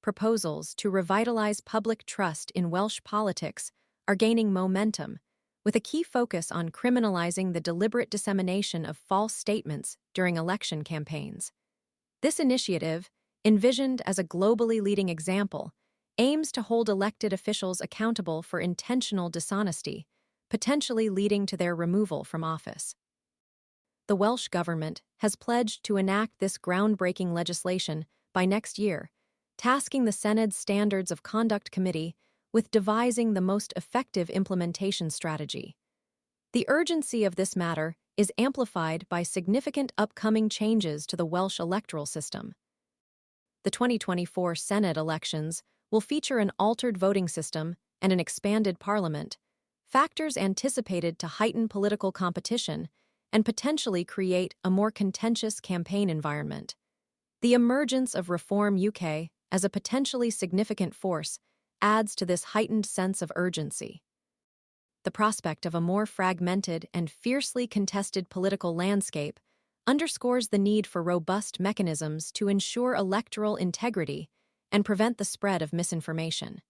proposals to revitalize public trust in Welsh politics are gaining momentum, with a key focus on criminalizing the deliberate dissemination of false statements during election campaigns. This initiative, envisioned as a globally leading example, aims to hold elected officials accountable for intentional dishonesty, potentially leading to their removal from office. The Welsh government has pledged to enact this groundbreaking legislation by next year, tasking the Senate's Standards of Conduct Committee with devising the most effective implementation strategy. The urgency of this matter is amplified by significant upcoming changes to the Welsh electoral system. The 2024 Senate elections will feature an altered voting system and an expanded parliament, factors anticipated to heighten political competition and potentially create a more contentious campaign environment. The emergence of Reform UK as a potentially significant force adds to this heightened sense of urgency. The prospect of a more fragmented and fiercely contested political landscape underscores the need for robust mechanisms to ensure electoral integrity and prevent the spread of misinformation.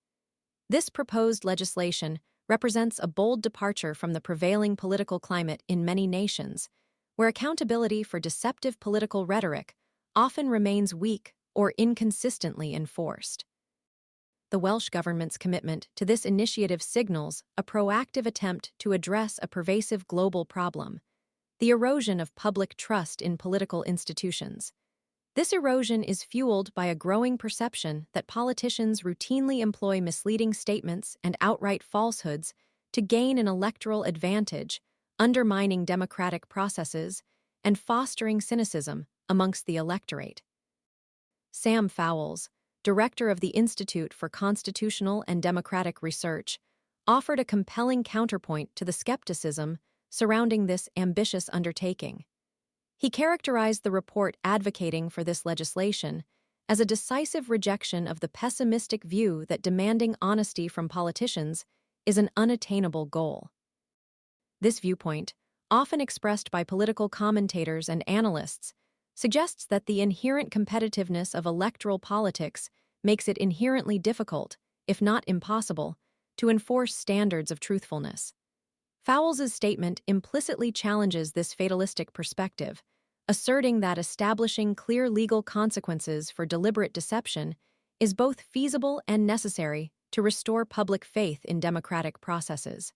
This proposed legislation represents a bold departure from the prevailing political climate in many nations, where accountability for deceptive political rhetoric often remains weak or inconsistently enforced. The Welsh government's commitment to this initiative signals a proactive attempt to address a pervasive global problem: the erosion of public trust in political institutions. This erosion is fueled by a growing perception that politicians routinely employ misleading statements and outright falsehoods to gain an electoral advantage, undermining democratic processes and fostering cynicism amongst the electorate. Sam Fowles, director of the Institute for Constitutional and Democratic Research, offered a compelling counterpoint to the skepticism surrounding this ambitious undertaking. He characterized the report advocating for this legislation as a decisive rejection of the pessimistic view that demanding honesty from politicians is an unattainable goal. This viewpoint, often expressed by political commentators and analysts, suggests that the inherent competitiveness of electoral politics makes it inherently difficult, if not impossible, to enforce standards of truthfulness. Fowles's statement implicitly challenges this fatalistic perspective, asserting that establishing clear legal consequences for deliberate deception is both feasible and necessary to restore public faith in democratic processes.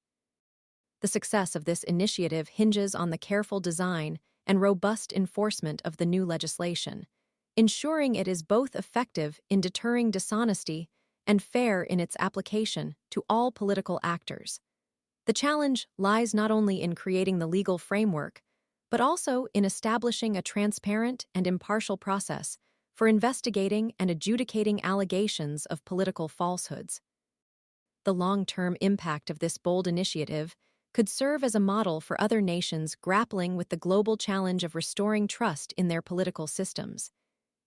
The success of this initiative hinges on the careful design and robust enforcement of the new legislation, ensuring it is both effective in deterring dishonesty and fair in its application to all political actors. The challenge lies not only in creating the legal framework, but also in establishing a transparent and impartial process for investigating and adjudicating allegations of political falsehoods. The long-term impact of this bold initiative could serve as a model for other nations grappling with the global challenge of restoring trust in their political systems.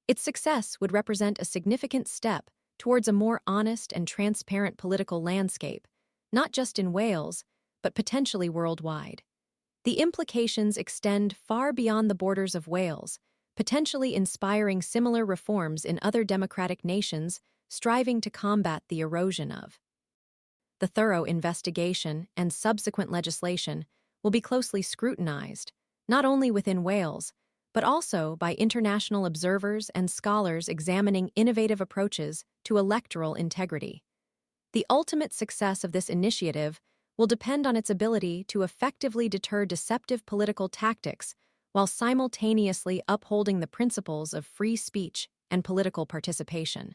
Its success would represent a significant step towards a more honest and transparent political landscape, not just in Wales, but potentially worldwide. The implications extend far beyond the borders of Wales, potentially inspiring similar reforms in other democratic nations striving to combat the erosion of. The thorough investigation and subsequent legislation will be closely scrutinized, not only within Wales, but also by international observers and scholars examining innovative approaches to electoral integrity. The ultimate success of this initiative will depend on its ability to effectively deter deceptive political tactics while simultaneously upholding the principles of free speech and political participation.